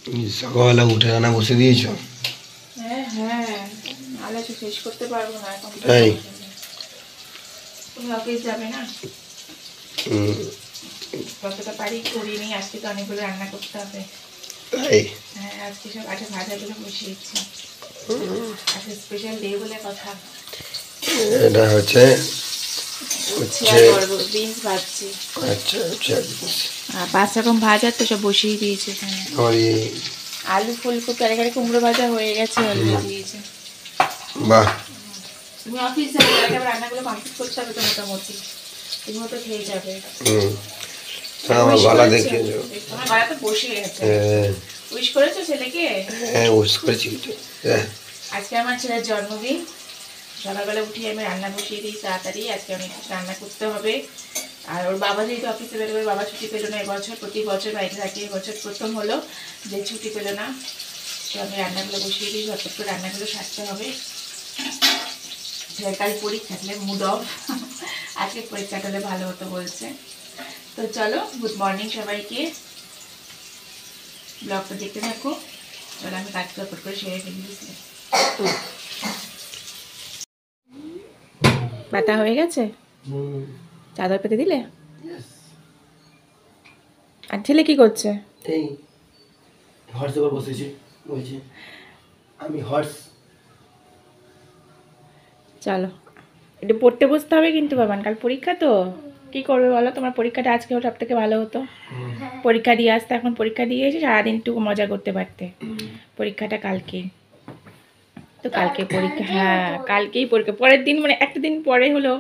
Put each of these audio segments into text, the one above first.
সকালবেলা উঠে রান্না বসে দিয়েছ? হ্যাঁ হ্যাঁ, আলাদা শেষ করতে পারবো না এখন। তাই? তুমি অফিস যাবে না? হুম, যতটা পারি করি নি, আজকে তো অনেকগুলো রান্না করতে হবে। তাই? হ্যাঁ, আজকে সব আজকে ভাজাগুলো বসিয়েছি, আজকে স্পেশাল ডে বলে কথা। এটা হচ্ছে বিনস ভাজছি। আচ্ছা আচ্ছা। আর 5 রকম ভাজা তো সব বসিয়ে দিয়েছে এখানে। আমার আলু ফুলকপি আর এখানে কুমড়ো ভাজা হয়ে গেছে, অলরেডি দিয়েছে। বাহ, তুমি অফিস যাবে, আগে রান্নাগুলো কমপ্লিট করতে হবে তো মোটামুটি। তুমি তো খেয়ে যাবে। আমার উইশ গলা করেছো? দেখে তোমার গলা তো বসে গেছে। হ্যাঁ উইশ করেছো ছেলেকে? হ্যাঁ, উস করেছি তো। হ্যাঁ, আজকে আমার ছেলের জন্মদিন। সকালবেলা উঠে আমি রান্না বসিয়ে দিই তাড়াতাড়ি, আজকে অনেক কিছু রান্না করতে হবে। আর ওর বাবা যেহেতু অফিসে বেরোবে, বাবা ছুটি পেলো না এবছর, প্রতি বছর বাইরে থাকে, এবছর প্রথম হলো যে ছুটি পেলো না। তো আমি রান্নাগুলো বসিয়ে দিই, ঝটপট করে রান্নাগুলো সারতে হবে। ছেলের কাল পরীক্ষা, ছেলে মুড অফ, আজকে পরীক্ষাটা হলে ভালো হতো বলছে। তো চলো, গুড মর্নিং সবাইকে, ব্লগটা দেখতে থাকো। চলো আমি কাজ চটপট করে সেরে ফেলি। ব্যথা হয়ে গেছে, চাদর পেতে দিলে? আর ছেলে কি করছে? এই হর্স উপর বসেছি, বলছি আমি হর্স। চলো একটু পড়তে বসতে হবে কিন্তু বাবান, কাল পরীক্ষা তো। কি করবে বলো, তোমার পরীক্ষাটা আজকে সব থেকে ভালো হতো। পরীক্ষা দিয়ে আসতে, এখন পরীক্ষা দিয়ে এসে সারাদিন একটু মজা করতে পারতে। পরীক্ষাটা কালকেই তো, কালকে পরীক্ষা। হ্যাঁ কালকেই পরীক্ষা, পরের দিন মানে একটা দিন পরে হলো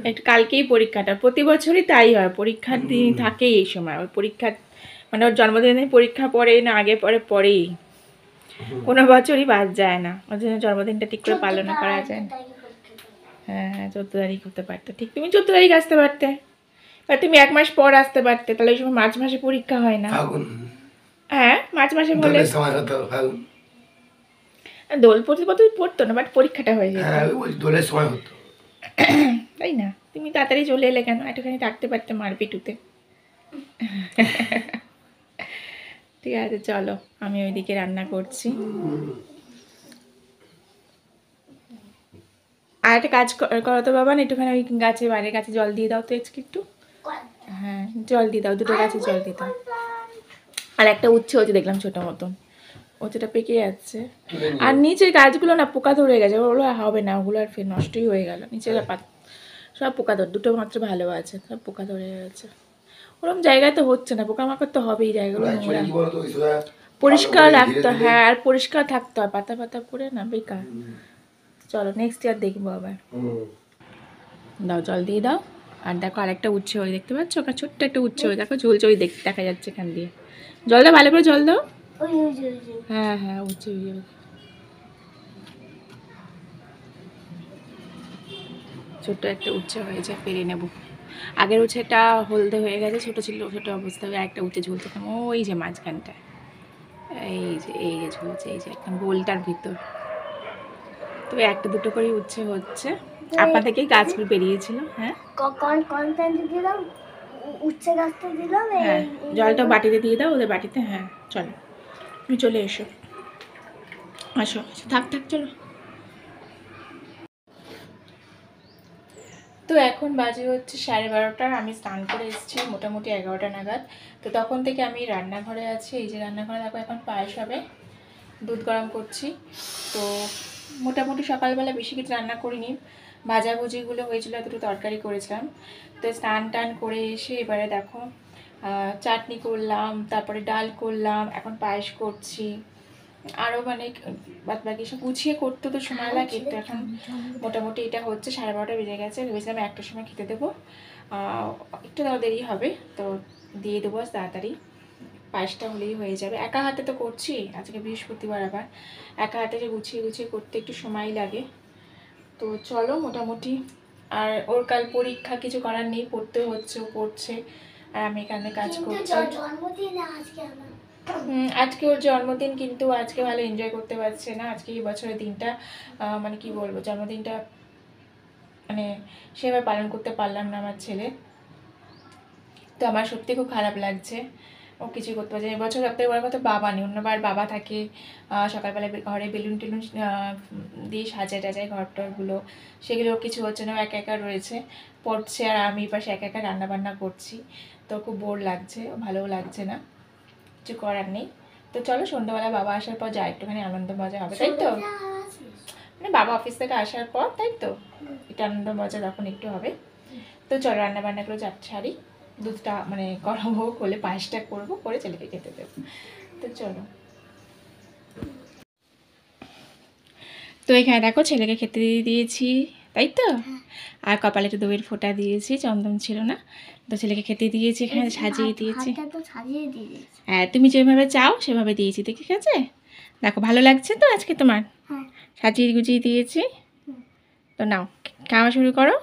একটু, কালকেই পরীক্ষাটা। প্রতি বছরই তাই হয়, পরীক্ষার দিন থাকেই এই সময়। ওর পরীক্ষা মানে ওর জন্মদিনে পরীক্ষা পড়ে না, আগে পরে পরেই, কোনো বছরই বাদ যায় না। ওর জন্য জন্মদিনটা ঠিক করে পালন করা যায় না। হ্যাঁ 14 তারিখ হতে পারতো ঠিক, তুমি 14 তারিখ আসতে পারতে, বা তুমি 1 মাস পর আসতে পারতে, তাহলে ওই সময় মার্চ মাসে পরীক্ষা হয় না। হ্যাঁ মার্চ মাসে হলে সময় হতো ফাগুন, দোল পড়তে পড়তো না, বাট পরীক্ষাটা হয়ে যেত। ওই দোলের সময় হতো। তাই না? তুমি তাড়াতাড়ি চলে এলে কেন? একটুখানি থাকতে পারতে মারপিটুতে। ঠিক আছে চলো, আমি ওইদিকে রান্না করছি। আর একটা কাজ করো তো বাবা, একটুখানি ওই গাছে, বাইরের গাছে জল দিয়ে দাও তো একটু। হ্যাঁ জল দিয়ে দাও, দুটো গাছে জল দিয়ে দাও। আর একটা উচ্ছে হচ্ছে দেখলাম ছোটো মতন, উচ্ছেটা পেকে যাচ্ছে। আর নিচের গাছগুলো না পোকা ধরে গেছে, ওগুলো হবে না, ওগুলো আর ফের নষ্টই হয়ে গেল। নিচের পাত সব পোকা ধরে, দুটো মাত্র ভালো আছে, সব পোকা ধরে গেছে। ওরকম জায়গায় তো হচ্ছে না, পোকামাকড় তো হবেই, জায়গাগুলো নোংরা। পরিষ্কার রাখতে, হ্যাঁ আর পরিষ্কার থাকতে হয়, পাতা পাতা পড়ে না বেকার। চলো নেক্সট ইয়ার দেখবো আবার। দাও জল দিয়ে দাও। আর দেখো আরেকটা উচ্ছে হয়ে, দেখতে পাচ্ছ ওখানে ছোট্ট একটা উচ্ছে হয়ে, দেখো ঝুলছে, ওই দেখা যাচ্ছে এখান দিয়ে। জল দাও, ভালো করে জল দাও। হ্যাঁ হ্যাঁ উচ্ছে হয়ে যাবে, ছোট্ট একটা উচ্ছে হয়েছে, পেরে নেব। আগের উচ্ছেটা হলদে হয়ে গেছে, ছোটো ছিল, ছোটো অবস্থা হয়ে একটা উচ্ছে ঝুলছে ওই যে মাঝখানটা, এই যে ঝুলছে, এই যে একদম গোলটার ভিতর। তো একটা দুটো করে উচ্ছে হচ্ছে, আপনা থেকেই গাছগুলো বেরিয়েছিল। হ্যাঁ উচ্ছে গাছটা দিলাম, হ্যাঁ জলটা বাটিতে দিয়ে দাও ওদের বাটিতে। হ্যাঁ চলো তুমি চলে এসো, আসো থাক থাক চলো। তো এখন বাজে হচ্ছে 12:30, আমি স্নান করে এসেছি মোটামুটি 11টা নাগাদ। তো তখন থেকে আমি রান্নাঘরে আছি, এই যে রান্নাঘরে দেখো এখন পায়েস হবে, দুধ গরম করছি। তো মোটামুটি সকালবেলা বেশি কিছু রান্না করিনি, ভাজাভুজিগুলো হয়েছিল, দুটো তরকারি করেছিলাম। তো স্নান টান করে এসে এবারে দেখো চাটনি করলাম, তারপরে ডাল করলাম, এখন পায়েস করছি। আরও মানে বাদ বাকি সব গুছিয়ে করতে তো সময় লাগে। তো এখন মোটামুটি এটা হচ্ছে 12:30 বেজে গেছে, ভেবেছিলাম 1টার সময় খেতে দেবো, একটু তাও দেরি হবে, তো দিয়ে দেবো তাড়াতাড়ি। পায়েসটা হলেই হয়ে যাবে, একা হাতে তো করছি, আজকে বৃহস্পতিবার, আবার একা হাতে যে গুছিয়ে গুছিয়ে করতে একটু সময় লাগে। তো চলো মোটামুটি, আর ওর কাল পরীক্ষা, কিছু করার নেই, পড়তে হচ্ছে, ও পড়ছে আর আমি এখানে কাজ করছি। আজকে ওর জন্মদিন, কিন্তু আজকে ভালো এনজয় করতে পারছে না। আজকে এই বছরের দিনটা মানে কি বলবো, জন্মদিনটা মানে সেভাবে পালন করতে পারলাম না আমার ছেলে। তো আমার সত্যি খুব খারাপ লাগছে। ও কিছুই করতে পারছে না। এবছর সবথেকে বড় কথা বাবা নেই, অন্যবার বাবা থাকে, সকালবেলা ঘরে বেলুন টেলুন দিয়ে সাজায় টাজায় ঘর টরগুলো, সেগুলো কিছু হচ্ছে না, ও একা একা রয়েছে পড়ছে, আর আমি পাশে একা একা রান্না বান্না করছি। তো খুব বোর লাগছে, ভালোও লাগছে না, কিছু করার নেই। তো চলো সন্ধ্যাবেলা বাবা আসার পর যা একটুখানি আনন্দ মজা হবে, তাই তো? মানে বাবা অফিস থেকে আসার পর, তাই তো, একটু আনন্দ মজা তখন একটু হবে। তো চলো রান্না বান্নাগুলো ছাড়ি, দুধটা মানে গরম হোক, হলে পায়েসটা করবো, করে ছেলেকে খেতে দেবো। তো চলো। তো এখানে দেখো ছেলেকে খেতে দিয়ে দিয়েছি, তাই তো, আর কপালে একটু দইয়ের ফোঁটা দিয়েছি, চন্দন ছিল না, তো ছেলেকে খেতে দিয়েছি, এখানে সাজিয়ে দিয়েছি। হ্যাঁ, তুমি যেভাবে চাও সেভাবে দিয়েছি, ঠিক আছে? দেখো ভালো লাগছে তো আজকে তোমার? সাজিয়ে গুজিয়ে দিয়েছি। তো নাও খাওয়া শুরু করো।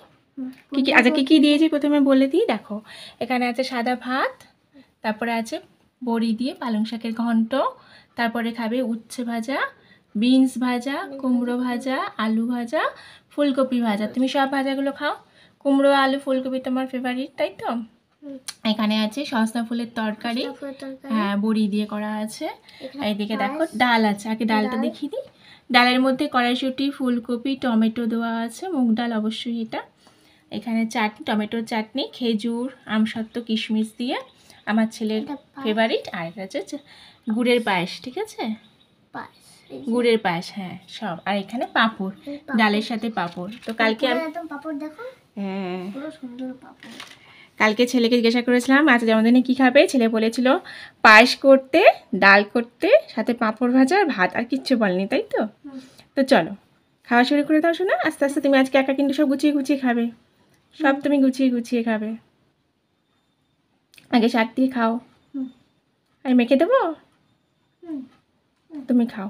কী কী আচ্ছা কী কী দিয়েছি প্রথমে বলে দিই। দেখো এখানে আছে সাদা ভাত, তারপরে আছে বড়ি দিয়ে পালং শাকের ঘন্ট, তারপরে খাবে উচ্ছে ভাজা, বিনস ভাজা, কুমড়ো ভাজা, আলু ভাজা, ফুলকপি ভাজা। তুমি সব ভাজাগুলো খাও, কুমড়ো আলু ফুলকপি তোমার ফেভারিট, তাই তো? এখানে আছে সসনা ফুলের তরকারি, হ্যাঁ বড়ি দিয়ে করা আছে। এইদিকে দেখো ডাল আছে, আগে ডালটা দেখিয়ে দিই। ডালের মধ্যে কড়াইশুঁটি, ফুলকপি, টমেটো দেওয়া আছে, মুগ ডাল অবশ্যই এটা। এখানে চাটনি, টমেটোর চাটনি, খেজুর, আমসত্ত্ব, কিশমিশ দিয়ে, আমার ছেলের ফেভারিট। আর এটা হচ্ছে গুড়ের পায়েস, ঠিক আছে, গুড়ের পায়েস, হ্যাঁ সব। আর এখানে পাঁপড়, ডালের সাথে পাঁপড়। তো কালকে আমি হ্যাঁ কালকে ছেলেকে জিজ্ঞাসা করেছিলাম আচ্ছা জন্মদিনে কী খাবে, ছেলে বলেছিল পায়েস করতে, ডাল করতে, সাথে পাঁপড় ভাজা আর ভাত, আর কিচ্ছু বলেনি, তাই তো? তো চলো খাওয়া শুরু করে দাও শোনা, আস্তে আস্তে। তুমি আজকে একা কিন্তু সব গুছিয়ে গুছিয়ে খাবে, সব তুমি গুছিয়ে গুছিয়ে খাবে। আগে শাক দিয়ে খাও, আমি মেখে দেবো, তুমি খাও।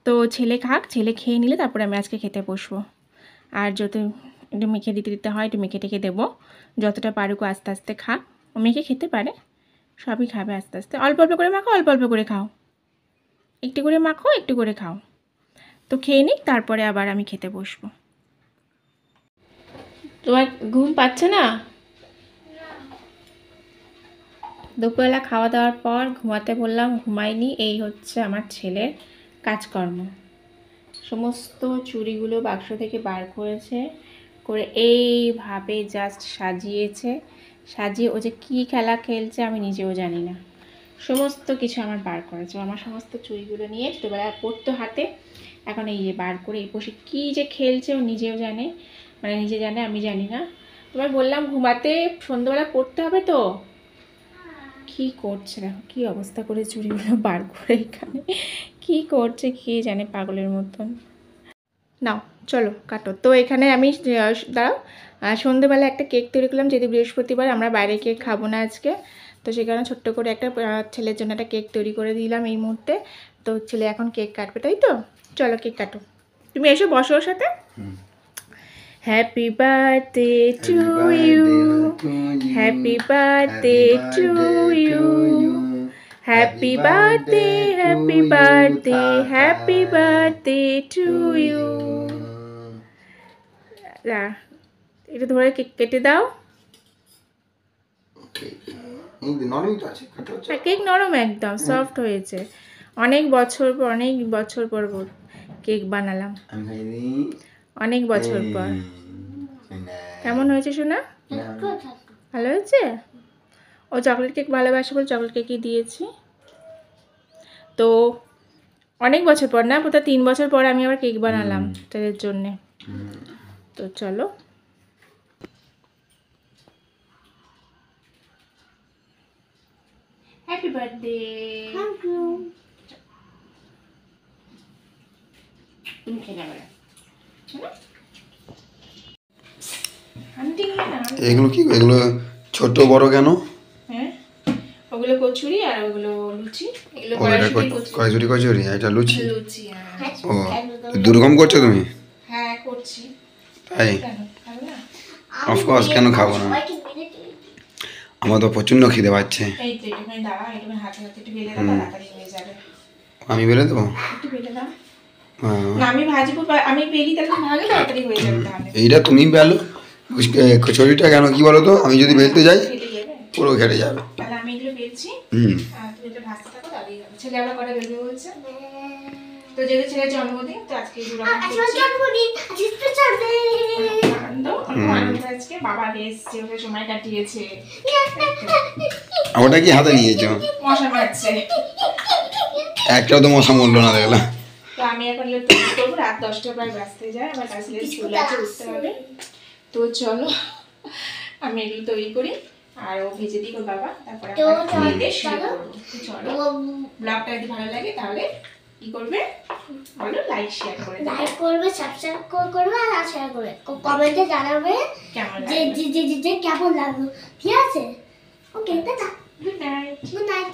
তো ছেলে খাক, ছেলে খেয়ে নিলে তারপরে আমি আজকে খেতে বসবো। আর যত একটু মেখে দিতে হয় একটু মেখে টেখে দেবো, যতটা পারুক আস্তে আস্তে খা। ও মেখে খেতে পারে, সবই খাবে আস্তে আস্তে। অল্প অল্প করে মাখো, অল্প অল্প করে খাও, একটু করে মাখো একটু করে খাও। তো খেয়ে নিক, তারপরে আবার আমি খেতে বসবো। তোমার ঘুম পাচ্ছে না? দুপুরবেলা খাওয়া দাওয়ার পর ঘুমাতে বললাম, ঘুমাইনি। এই হচ্ছে আমার ছেলের কাজকর্ম, সমস্ত চুড়িগুলো বাক্স থেকে বার করেছে, করে এইভাবে জাস্ট সাজিয়েছে, সাজিয়ে ও যে কী খেলা খেলছে আমি নিজেও জানি না, সমস্ত কিছু আমার বার করেছে। আমার সমস্ত চুড়িগুলো নিয়ে ছোটোবেলায় পড়তো হাতে, এখন এই যে বার করে এই বসে কী যে খেলছে ও নিজেও জানে, মানে নিজে জানে আমি জানি না। তোমায় বললাম ঘুমাতে, সন্ধ্যাবেলা পড়তে হবে তো, কী করছে দেখো, কী অবস্থা করে চুড়িগুলো বার করে এখানে কী করছে কে জানে, পাগলের মতন। নাও চলো কাটো। তো এখানে আমি দাঁড়াও, সন্ধ্যেবেলা একটা কেক তৈরি করলাম, যেহেতু বৃহস্পতিবার আমরা বাইরে কেক খাবো না আজকে, তো সেখানে ছোট্ট করে একটা ছেলের জন্য একটা কেক তৈরি করে দিলাম এই মুহূর্তে। তো ছেলে এখন কেক কাটবে, তাই তো? চলো কেক কাটো, তুমি এসো বসো ওর সাথে। Happy birthday to you, happy birthday to you, happy birthday, happy birthday, happy birthday to you. এটা ধরে কেক কেটে দাও। কেক নরম একদম সফট হয়েছে, অনেক বছর পর কেক বানালাম, অনেক বছর পর। কেমন হয়েছে শোনা? ভালো হয়েছে? ও চকলেট কেক ভালোবাসে বলে চকলেট কেকই দিয়েছি। তো অনেক বছর পর না, বোধহয় 3 বছর পর আমি আবার কেক বানালাম তাদের জন্যে। তো চলো হ্যাপি বার্থডে। তুমি খেয়ে যাবে এগুলো কি, এগুলো ছোট বড় কেন? হ্যাঁ ওগুলো কচুরি আর ওগুলো লুচি, এগুলো কচুরি কচুরি, এটা লুচি। লুচি ও দুরকম করছো তুমি? হ্যাঁ করছি। তাই? কেন খাবে না? অফকোর্স, কেন খাবো না, আমার তো প্রচন্ড খিদে পাচ্ছে। এই তো একটুখানি দাঁড়াও, একটুখানি হাতে হাতে একটু বেলে দাও, তাড়াতাড়ি হয়ে যাবে। আমি বেলে দেবো? একটু বেলে দাও না, আমি ভাজবো, আমি বেলি তাহলে ভালো তাড়াতাড়ি হয়ে যাবে। তাহলে এইটা তুমি বেলো, কচুরিটা কেন কি বলো তো, আমি যদি বেলতে যাই পুরো ঘেটে যাবে। তাহলে আমি এগুলো বেলছি, হুম আর তুমি এটা ভাজতে থাকো, তাহলেই হবে। ছেলে আবার কটা বেলবে বলছে, তো যেহেতু ছেলের জন্মদিন, তো আজকে দুরকম করছি। আনন্দ আজকে বাবা এসছে, ওকে সময় কাটিয়েছে। আর ওটা কি হাতে নিয়েছো? মশা মারছে। একটাও তো মশা মরলো না দেখলাম। তো আমি এখন এগুলো তৈরি করবো, রাত 10টা প্রায় বাজতে যায়, আমার কাছে স্কুল আছে, উঠতে হবে। তো চলো আমি এগুলো তৈরি করি, আর ও ভেজে দিই ওর বাবা, তারপরে আমরা খেয়ে দিয়ে শুয়ে পড়বো। তো চলো, ব্লগটা যদি ভালো লাগে তাহলে কি করবে বলো, লাইক শেয়ার করে দেবে, লাইক করবে, সাবস্ক্রাইব করবে আর শেয়ার করবে, কমেন্টে জানাবে কেমন যে লাগে। কেমন লাগলো। ঠিক আছে, okay, tata, good night. Good night.